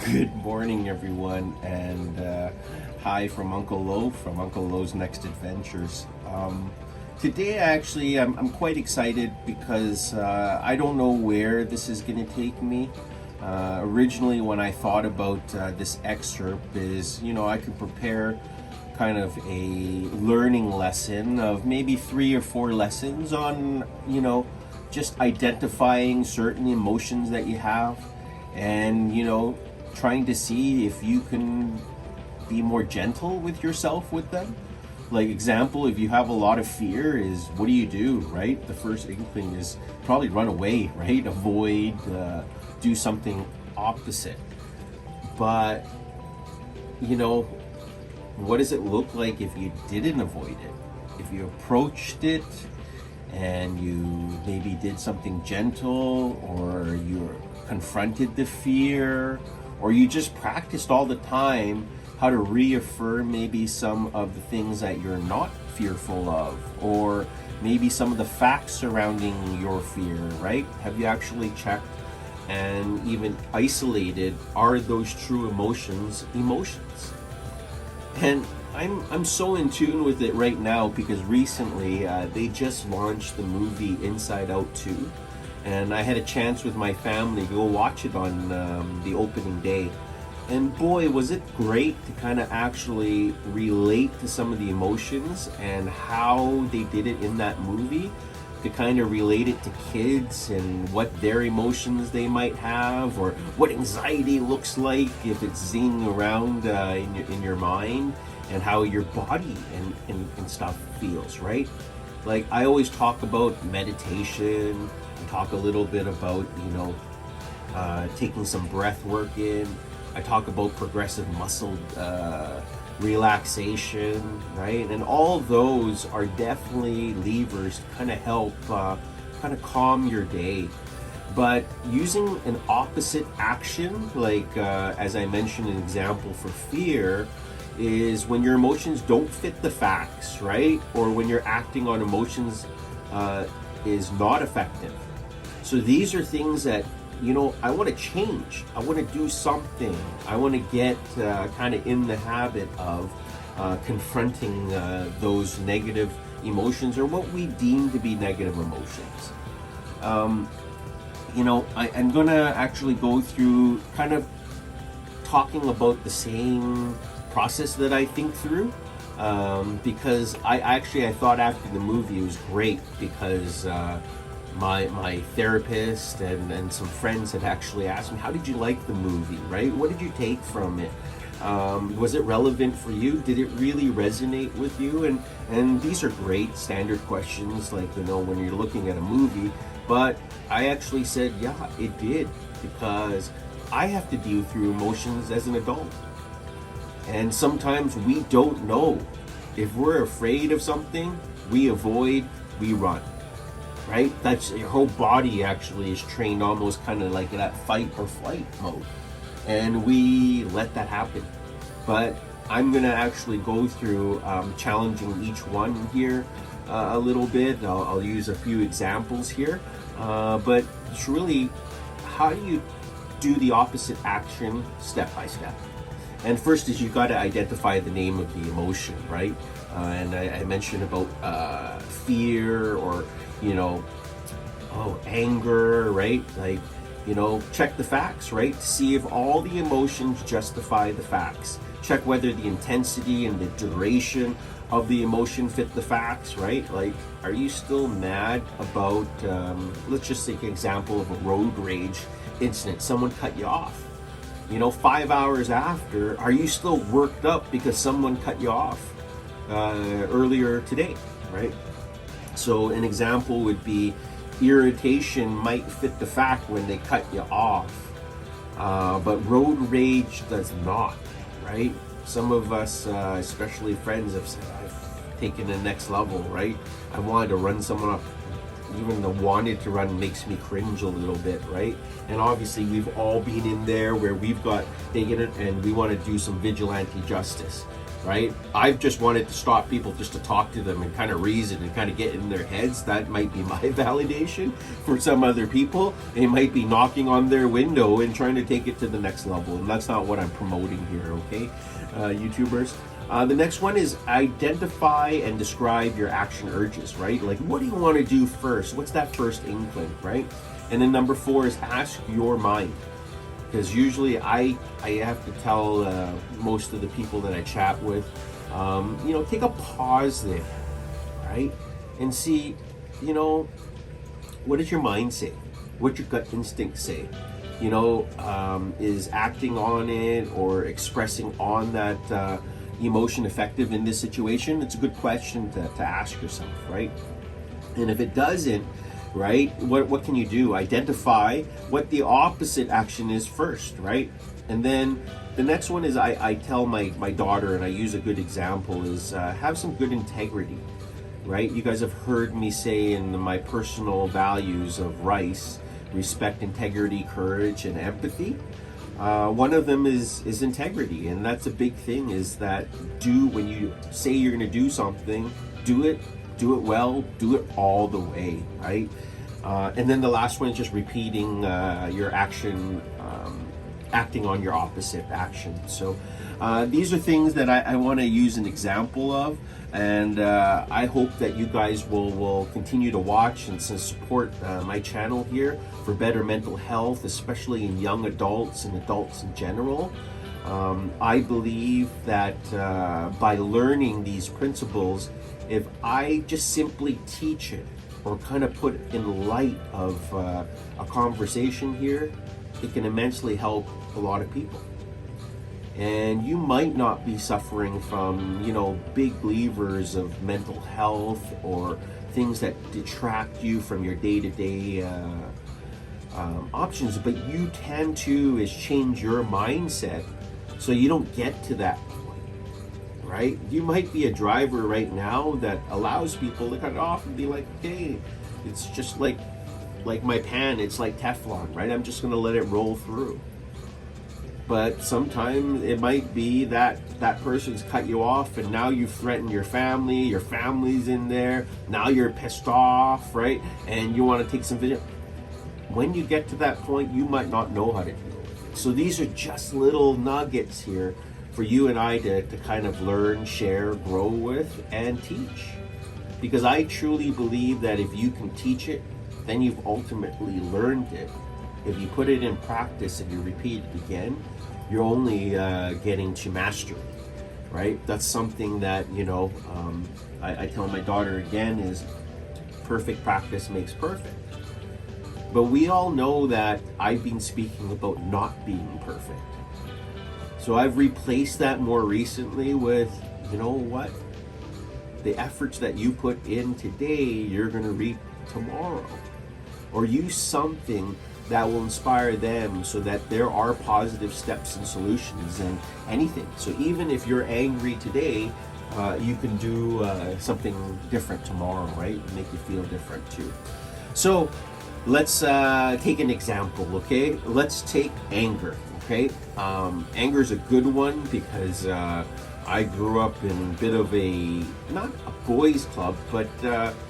Good morning, everyone, and hi from Uncle Lo from Uncle Lo's Next Adventures. Today, actually, I'm quite excited because I don't know where this is going to take me. Originally, when I thought about this excerpt, I could prepare kind of a learning lesson of maybe 3 or 4 lessons on, just identifying certain emotions that you have and, trying to see if you can be more gentle with yourself with them. Like example, if you have a lot of fear, is what do, right? The first inkling is probably run away, right? Avoid, do something opposite. But, what does it look like if you didn't avoid it? If you approached it and you maybe did something gentle, or you confronted the fear, or you just practiced all the time how to reaffirm maybe some of the things that you're not fearful of, or maybe some of the facts surrounding your fear, right? Have you actually checked and even isolated, are those true emotions? And I'm so in tune with it right now because recently they just launched the movie Inside Out 2, and I had a chance with my family to go watch it on the opening day. And boy, was it great to kind of actually relate to some of the emotions and how they did it in that movie, to kind of relate it to kids and what their emotions they might have, or what anxiety looks like if it's zinging around in your mind, and how your body and stuff feels, right? Like I always talk about meditation, talk a little bit about, taking some breath work in. I talk about progressive muscle relaxation, right? And all those are definitely levers to kind of help kind of calm your day. But using an opposite action, like as I mentioned, an example for fear is when your emotions don't fit the facts, right? Or when you're acting on emotions is not effective. So these are things that, I want to change. I want to do something. I want to get kind of in the habit of confronting those negative emotions, or what we deem to be negative emotions. I'm going to actually go through kind of talking about the same process that I think through, because I thought after the movie it was great because my therapist and some friends had actually asked me, how did you like the movie, right? What did you take from it? Was it relevant for you? Did it really resonate with you? And these are great standard questions, like, when you're looking at a movie. But I actually said, yeah, it did, because I have to deal through emotions as an adult. And sometimes we don't know. If we're afraid of something, we avoid, we run. Right? That's your whole body actually is trained almost kind of like that fight or flight mode. And we let that happen. But I'm going to actually go through challenging each one here a little bit. I'll use a few examples here. But it's really, how do you do the opposite action step by step? And first is, you got to identify the name of the emotion, right? And I mentioned about fear, or anger, right? Like, check the facts, right? See if all the emotions justify the facts. Check whether the intensity and the duration of the emotion fit the facts, right? Like, are you still mad about, let's just take an example of a road rage incident. Someone cut you off. 5 hours after, are you still worked up because someone cut you off earlier today, right? So an example would be, irritation might fit the fact when they cut you off, but road rage does not, right? Some of us, especially friends, have said, I've taken the next level, right? I wanted to run someone up. Even the wanted to run makes me cringe a little bit, right? And obviously we've all been in there where we've got taken it and we want to do some vigilante justice. right? I've just wanted to stop people just to talk to them and kind of reason and kind of get in their heads. That might be my validation. For some other people, it might be knocking on their window and trying to take it to the next level, and that's not what I'm promoting here, okay, YouTubers? The next one is identify and describe your action urges, right? Like, what do you want to do first? What's that first inkling, right? And then number 4 is ask your mind. Because usually I have to tell most of the people that I chat with, take a pause there, right? And see, what does your mind say? What's your gut instinct say? Is acting on it or expressing on that emotion effective in this situation? It's a good question to ask yourself, right? And if it doesn't, right, what can you do? Identify what the opposite action is first, right? And then the next one is I tell my daughter, and I use a good example, is have some good integrity, right? You guys have heard me say in my personal values of RICE, respect, integrity, courage, and empathy. One of them is integrity, and that's a big thing, is that when you say you're going to do something, do it well, do it all the way, right? And then the last one is just repeating your action, acting on your opposite action. So these are things that I want to use an example of, and I hope that you guys will continue to watch and support my channel here for better mental health, especially in young adults and adults in general. I believe that by learning these principles, if I just simply teach it or kind of put it in light of a conversation here, it can immensely help a lot of people. And you might not be suffering from, big levers of mental health or things that detract you from your day-to-day options, but you can too is change your mindset so you don't get to that point, right? You might be a driver right now that allows people to cut it off and be like, okay, it's just like my pan, it's like Teflon, right? I'm just gonna let it roll through. But sometimes it might be that person's cut you off, and now you threaten your family's in there, now you're pissed off, right? And you want to take some video. When you get to that point, you might not know how to deal with it. So these are just little nuggets here for you and I to kind of learn, share, grow with, and teach. Because I truly believe that if you can teach it, then you've ultimately learned it. If you put it in practice and you repeat it again, you're only getting to mastery, right? That's something that, I tell my daughter again, is perfect practice makes perfect. But we all know that I've been speaking about not being perfect. So I've replaced that more recently with, what? The efforts that you put in today, you're going to reap tomorrow. Or use something that will inspire them so that there are positive steps and solutions in anything. So even if you're angry today, you can do something different tomorrow, right? Make you feel different too. So let's take an example, okay? Let's take anger, okay? Anger is a good one because I grew up in a bit of not a boys club, but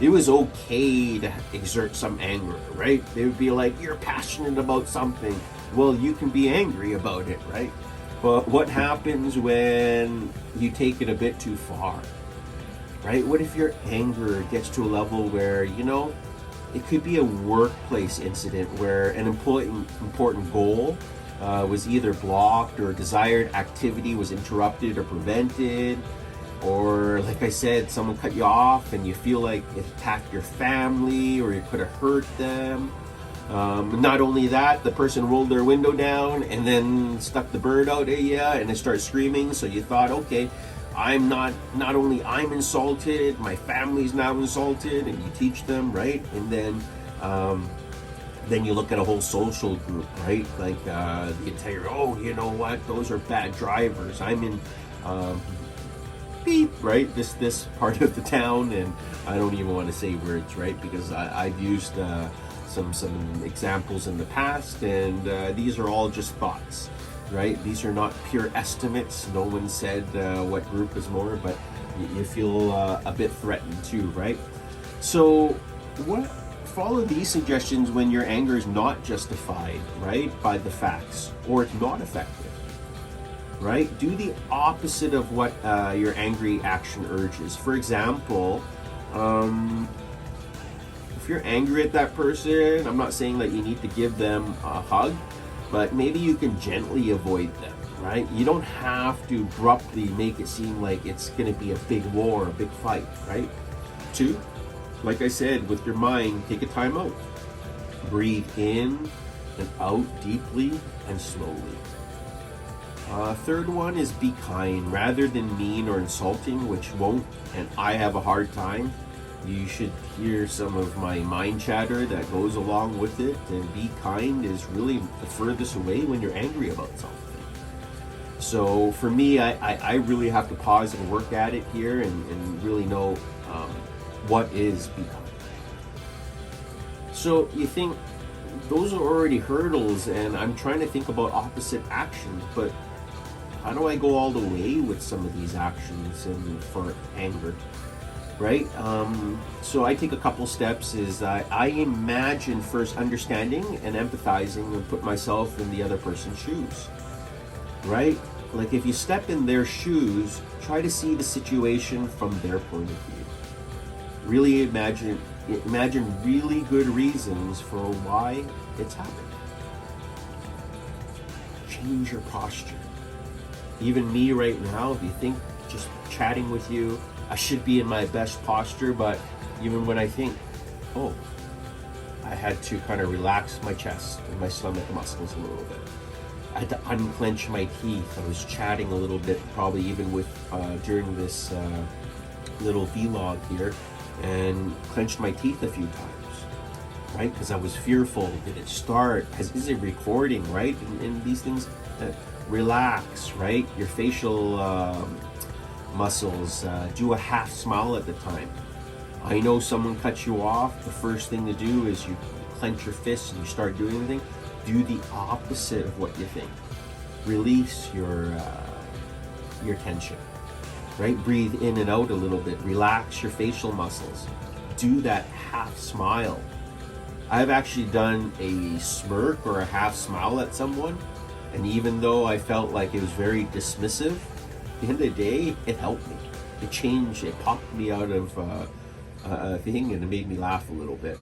it was okay to exert some anger, right? They would be like, you're passionate about something. Well, you can be angry about it, right? But what happens when you take it a bit too far, right? What if your anger gets to a level where, it could be a workplace incident where an important goal was either blocked, or desired activity was interrupted or prevented, or like I said, someone cut you off and you feel like it attacked your family or it could have hurt them. Not only that, the person rolled their window down and then stuck the bird out at you and it started screaming, so you thought, okay, I'm insulted, my family's now insulted, and you teach them, right? And then you look at a whole social group, right? Like the entire, you know what? Those are bad drivers. I'm in beep, right? This part of the town, and I don't even want to say words, right? Because I've used some examples in the past, and these are all just thoughts. right? These are not pure estimates. No one said what group is more, but you feel a bit threatened too, right? So what follow these suggestions when your anger is not justified, right, by the facts, or it's not effective, right? Do the opposite of what your angry action urges. For example, if you're angry at that person, I'm not saying that you need to give them a hug, but maybe you can gently avoid them, right? You don't have to abruptly make it seem like it's going to be a big war, a big fight, right? Two, like I said, with your mind, take a time out. Breathe in and out deeply and slowly. Third one is be kind rather than mean or insulting, which won't, and I have a hard time. You should hear some of my mind chatter that goes along with it, and be kind is really the furthest away when you're angry about something. So for me, I really have to pause and work at it here and really know what is be kind. So you think those are already hurdles, and I'm trying to think about opposite actions, but how do I go all the way with some of these actions and for anger? Right? So I take a couple steps is I imagine first understanding and empathizing and put myself in the other person's shoes. Right? Like if you step in their shoes, try to see the situation from their point of view. Really imagine really good reasons for why it's happened. Change your posture. Even me right now, if you think just chatting with you, I should be in my best posture, but even when I think, oh, I had to kind of relax my chest and my stomach muscles a little bit. I had to unclench my teeth. I was chatting a little bit, probably even with during this little vlog here, and clenched my teeth a few times, right? Because I was fearful. Did it start? Is it recording, right? And these things, relax, right? Your facial muscles, do a half smile at the time. I know someone cuts you off, the first thing to do is you clench your fists and you start doing anything. Do the opposite of what you think. Release your tension, right? Breathe in and out a little bit. Relax your facial muscles. Do that half smile. I've actually done a smirk or a half smile at someone, and even though I felt like it was very dismissive, at the end of the day, it helped me. It changed, it popped me out of a thing, and it made me laugh a little bit.